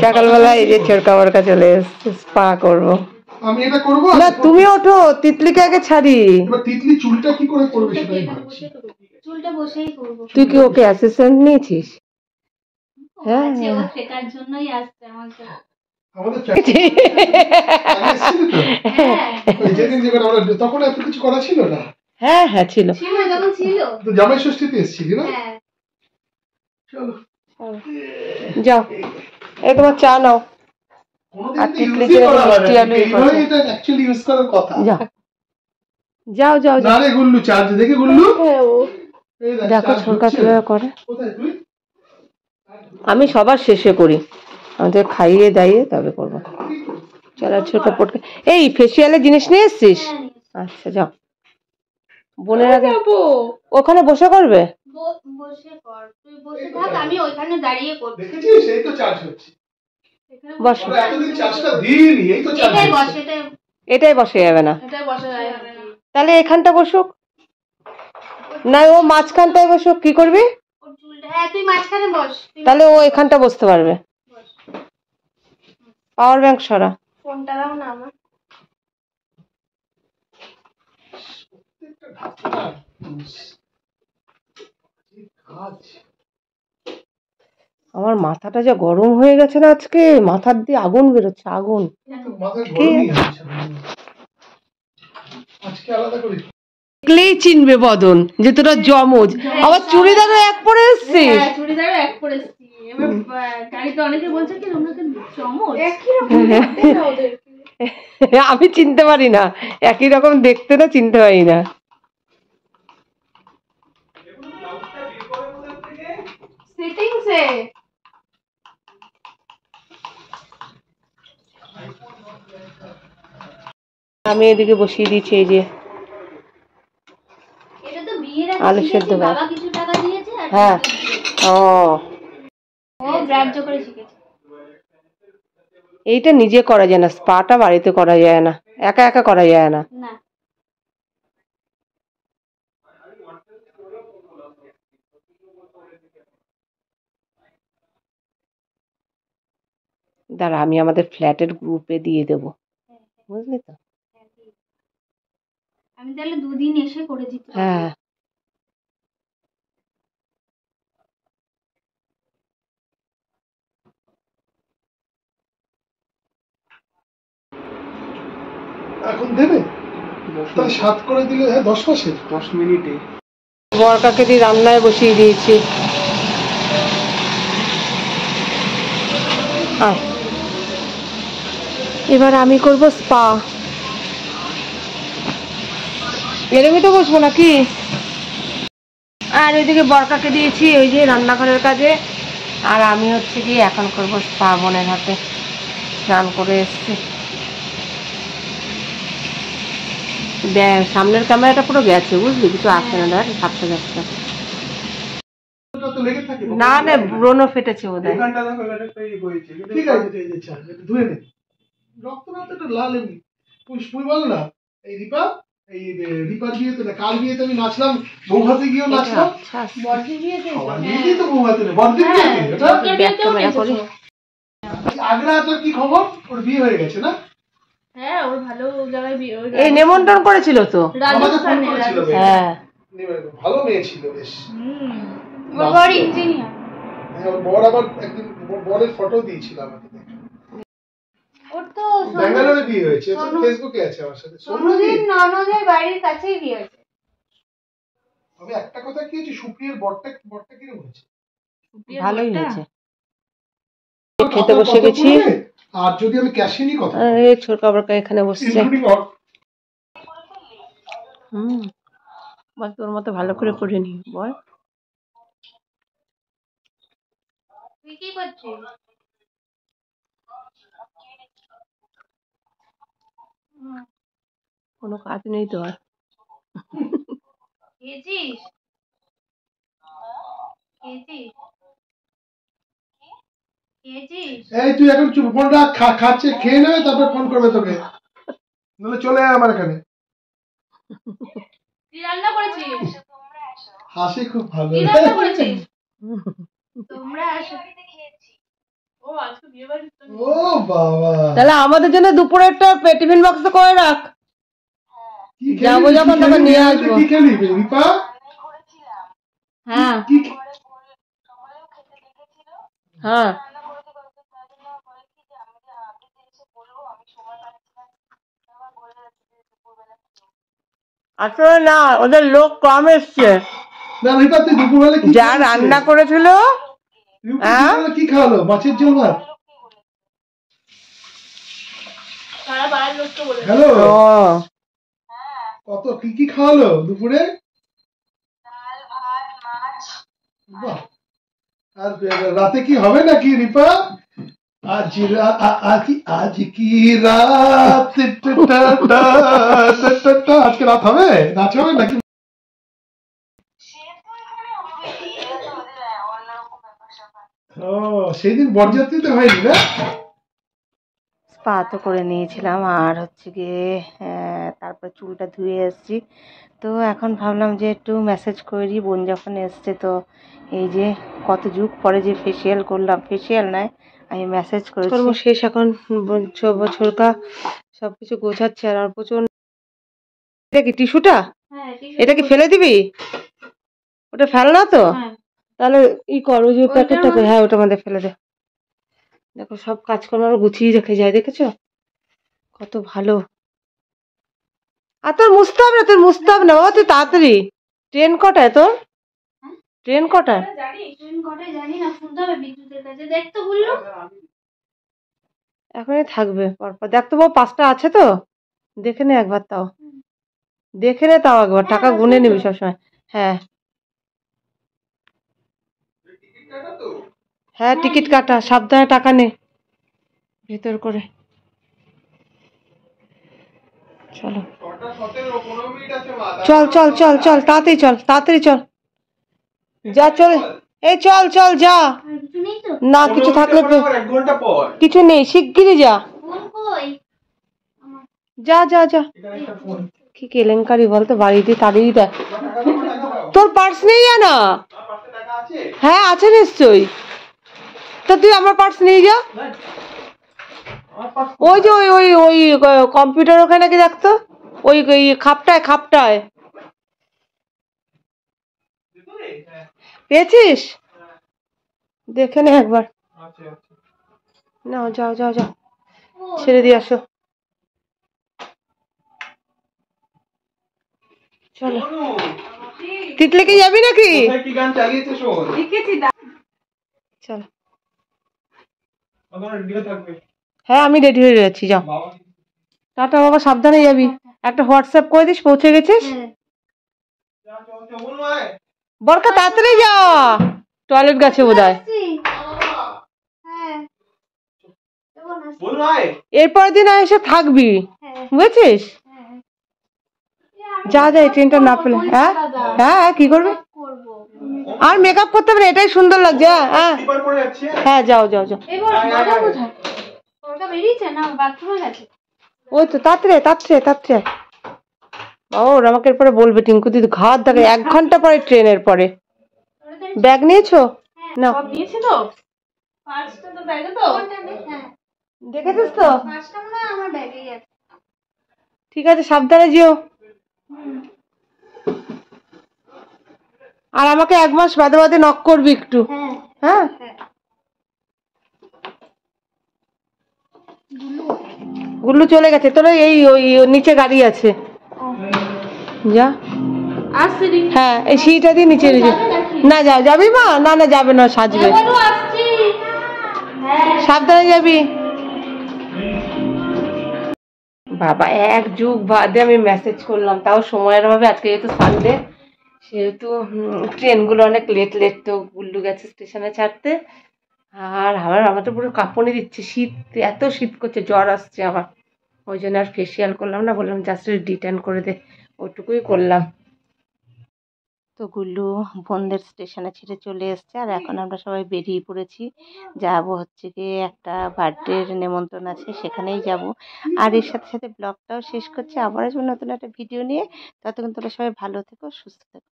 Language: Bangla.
সকালবেলা এই যে চোরকামার্কা চলে এসছে, স্পা করবো। আমি এটা করব না তুমি ওঠো, তিতলিকে আগে ছাড়ি। এবার তিতলি চুলটা কি করে করবে সেটাই ভাবছি। চুলটা বসেই করব। তুই কি ওকে অ্যাসিস্ট্যান্ট নিয়েছিস? হ্যাঁ আছে, ও শেখার জন্যই আসছে আমাকে। আমাদের যেদিন যেবার আমরা তখন এত কিছু করা ছিল না। হ্যাঁ হ্যাঁ ছিল তখন ছিল তো জামাই ষষ্ঠীতে এসেছিলি না? হ্যাঁ চলো যাও, এই তোমার চা নাও। আর তিতলি যে মিষ্টি আলু এটা অ্যাকচুয়ালি ইউজ করার কথা। যাও যাও না রে গুল্লু, চার্জ দেখে গুল্লু দেখো সরকার কিভাবে করে। আমি সবার শেষে করি, আমাদের খাইয়ে দাইয়ে তবে করবো। চলো ছোট পটকে। এই ফেসিয়ালের জিনিস নিয়ে এসছিস? আচ্ছা যাও, বোনের আগে ওখানে বসে করবে। বসে কর, তুই বসে থাক, আমি ওইখানে দাঁড়িয়ে করব। দেখেছিস এই তো চার্জ হচ্ছে। বস, আমরা এতদিন চার্জটা দিইনি, এই তো চার্জ এটাই বস, এটাই বসে যাবে না, এটাই বসা যাবে না। তাহলে এখানটা বসুক না, ও মাঝখানটায় বসুক। কি করবি? ওর চুলটা, হ্যাঁ তুই মাঝখানে বস, তাহলে ও এখানটা বসতে পারবে। পাওয়ার ব্যাংক সরা। ফোনটা দাও না আমার। আমার মাথাটা যা গরম হয়ে গেছে না আজকে, মাথার দিয়ে আগুন বেরোচ্ছে, আগুন। দেখলেই চিনবে বদন যে তোরা জমজ। আবার চুড়িদারও এক পরে এসছিস। হ্যাঁ চুড়িদারও এক পরে এসেছি। এবার গাড়িতে অনেকে বলছে কি তোমরা তো জমজ একই রকম দেখতে না ওদের। আমি চিনতে পারি না, একই রকম দেখতে না, চিনতে পারি না। সেটিংসে আমি এদিকে বসিয়ে দিয়েছি এই যে এটা তো বিয়ের আলু সেদ্ধ। বাবা কিছু টাকা দিয়েছে আর হ্যাঁ ও গ্রাহ্য করে শিখেছে। এইটা নিজে করা যায় না, স্পাটা বাড়িতে করা যায় না, একা একা করা যায় না। দাঁড়া, আমি আমাদের ফ্ল্যাটের গ্রুপে দিয়ে দেবো, বুঝলি তো? আমি তাহলে দুদিন এসে করে দিতে। হ্যাঁ এখন দেবে তাহলে 7 করে দিলে। হ্যাঁ 10 মাসে 10 মিনিটে বরকাকে দিয়ে রান্নায় বসিয়ে দিয়েছি। এবার আমি করব স্পা। এরমই তো বসবো নাকি? আর ওইদিকে বরকাকে দিয়েছি ওই যে রান্নাঘরের কাজে, আর আমি হচ্ছে কি এখন করব স্পা। বোনের হাতে স্নান করে এসছি। সামনের ক্যামেরাটা পুরো গেছে, বুঝলি, কিছু আসছে না। দেখ ছাপতে যাচ্ছে না, না ব্রণও ফেটেছে বোধহয়। ঠিক আছে ধুয়ে নে। রক্ত না তো এটা লাল এমনি। পুষ্পুই বল না এই রিপা, এই রিপার বিয়েতে না কাল বিয়েতে আমি নাচলাম, বৌভাতে গিয়েও নাচলাম। বর্দির বিয়েতে বিয়েতেই তো বৌভাতে না, বর্দির বিয়েতে এটা ব্যাক ক্যামেরা করি। আগ্রাটার কি খবর? ওর বিয়ে হয়ে গেছে না? হ্যাঁ ওর ভালো জায়গায় বিয়ে। এই নেমন্তন্ন করেছিল তো রাজস্থানে। হ্যাঁ ভালো মেয়ে ছিল বেশ। ওর বড় ইঞ্জিনিয়ার। হ্যাঁ ওর বড় আবার একদিন বরের ফটো দিয়েছিল আমাকে। ওর তো ব্যাঙ্গালোরে বিয়ে হয়েছে, ফেসবুকে আছে আমার সাথে। সোনুদিন ননদের বাড়ির কাছেই বিয়ে হয়েছে। আমি একটা কথা কি হচ্ছে, সুপ্রিয়ার বরটা কিরকম হয়েছে? ভালোই হয়েছে। খেতে বসে গেছি। আর যদি আমি ক্যাশে নি কথা, এই ছোট কাবরকা এখানে বসছে। বল তোর মতো ভালো করে করে নি বল। তুই কি করছিস? কোনো কাজ নেই তো আর। খেয়েছিস? এই তুই এখন চুপ, ফোনটা খাচ্ছে, খেয়ে নেবে তারপর ফোন করবে তোকে, নাহলে চলে আয় আমার এখানে। কি রান্না করেছিস? হাসি খুব ভালো। কি রান্না করেছিস? তোমরা আসো। ও আজকে বিয়ে বাড়ি ও বাবা, তাহলে আমাদের জন্য দুপুরে একটা টিফিন বক্স করে রাখ, কি খেলি? যাবো যখন তখন নিয়ে আসবো। কি খেলি রিপা? হ্যাঁ কি হ্যাঁ আসলে না, ওদের লোক কম এসছে। না রিপা, তুই দুপুরবেলা কি যা রান্না করেছিল, কি খাওয়ালো? মাছের ঝোল ভাত? সারা বাড়ির লোককে বলে হ্যালো, ও কত কি কি খাওয়ালো দুপুরে? বাহ। আর রাতে কি হবে নাকি রিপা? আজ আজ কি রাত, আজকে রাত হবে, নাচ হবে নাকি? ও সেদিন বরযাত্রীতে হয়নি না? স্পা তো করে নিয়েছিলাম, আর হচ্ছে গিয়ে তারপর চুলটা ধুয়ে এসেছি। তো এখন ভাবলাম যে একটু মেসেজ করি, বোন যখন এসছে। তো এই যে কত যুগ পরে যে ফেসিয়াল করলাম, ফেসিয়াল নয় আমি মেসেজ করেছি। শেষ এখন বছরকা সব কিছু গোছাচ্ছে, আর প্রচুর। এটা কি টিস্যুটা? এটা কি ফেলে দিবি? ওটা ফেল না তো? তাহলে ই কর, ওই যে প্যাকেটটা, হ্যাঁ ওটা মধ্যে ফেলে দে। দেখো সব কাজকর্ম গুছিয়ে রেখে যায়, দেখেছো কত ভালো। আর তোর মুছতে হবে না, তোর মুছতে হবে না বাবা, তুই তাড়াতাড়ি। ট্রেন কটায় তোর? ট্রেন কটায়? জানি না, শুনতে হবে বিদ্যুতের কাছে। দেখ তো বললো এখনই থাকবে পরপর। দেখ তো বাবা, 5টা আছে তো, দেখে নে একবার, তাও দেখে নে, তাও একবার টাকা গুনে নিবি সবসময়। হ্যাঁ হ্যাঁ টিকিট কাটা, সাবধানে টাকা নে ভেতর করে। চলো চল চল চল চল, তাড়াতাড়ি চল, তাড়াতাড়ি চল, যা চল, এই চল চল যা। কিছু নেই তো? না কিছু থাকলে কিছু নেই, শিগগিরই যা, যা যা যা। কি কেলেঙ্কারি বলতো, বাড়িতে তাড়িয়ে দেয়। তোর পার্স নেই না? হ্যাঁ আছে নিশ্চয়ই, তা তুই আমার পার্স নিয়ে যা। ওই যে ওই ওই ওই কম্পিউটার ওখানে কি দেখতো, ওই খাপটায় খাপটায়। পেয়েছিস? দেখে নে একবার। না যাও যাও যাও, ছেড়ে দিয়ে আসো। চলো, তিতলে কি যাবি নাকি? চলো, হ্যাঁ আমি রেডি হয়ে যাচ্ছি, যাও। টাটা বাবা, সাবধানে যাবি। একটা হোয়াটসঅ্যাপ করে দিস পৌঁছে গেছিস। বরকা তাড়াতাড়ি যা, টয়লেট গেছে বোধহয়। এরপর দিন এসে থাকবি, বুঝেছিস? যা যা, এই ট্রেনটা না পেলে। হ্যাঁ হ্যাঁ কি করবে? আর মেকআপ করতে হবে না, এটাই সুন্দর লাগছে। হ্যাঁ হ্যাঁ যাও যাও যাও। ওই তো তাড়াতাড়ি তাড়াতাড়ি তাড়াতাড়ি। ওর আমাকে এরপরে বলবে টিঙ্কু দিদি ঘাট দেখে 1 ঘন্টা পরে ট্রেনের পরে। ব্যাগ নিয়েছো? না নিয়েছি তো, পাঁচটা তো ব্যাগে তো। দেখেছিস তো? পাঁচটা মনে হয় আমার ব্যাগেই আছে। ঠিক আছে, সাবধানে যেও। আর আমাকে 1 মাস বাদে বাদে নক করবি একটু। হ্যাঁ গুল্লু চলে গেছে, তোর এই ওই নিচে গাড়ি আছে, যা। হ্যাঁ এই সিঁড়িটা দিয়ে নিচে নিচে। না যাও, যাবি মা? না না যাবে না, সাজবে। সাবধানে যাবি বাবা। 1 যুগ বাদে আমি মেসেজ করলাম, তাও সময়ের অভাবে। আজকে যেহেতু সানডে, সেহেতু ট্রেনগুলো অনেক লেট লেট, তো গুল্লু গেছে স্টেশনে ছাড়তে। আর আমার তো পুরো কাঁপুনি দিচ্ছে, শীত, এত শীত করছে, জ্বর আসছে আমার। ওই জন্য আর ফেসিয়াল করলাম না, বললাম জাস্ট ডিটেন করে দে, ওটুকুই করলাম। তো গুল্লু বোনদের স্টেশনে ছেড়ে চলে এসছে, আর এখন আমরা সবাই বেরিয়ে পড়েছি। যাব হচ্ছে গিয়ে একটা বার্থডের নেমন্ত্রণ আছে, সেখানেই যাব। আর এর সাথে সাথে ব্লগটাও শেষ করছি, আবার আসবো নতুন একটা ভিডিও নিয়ে। ততক্ষণ তোমরা সবাই ভালো থেকো, সুস্থ থেকো।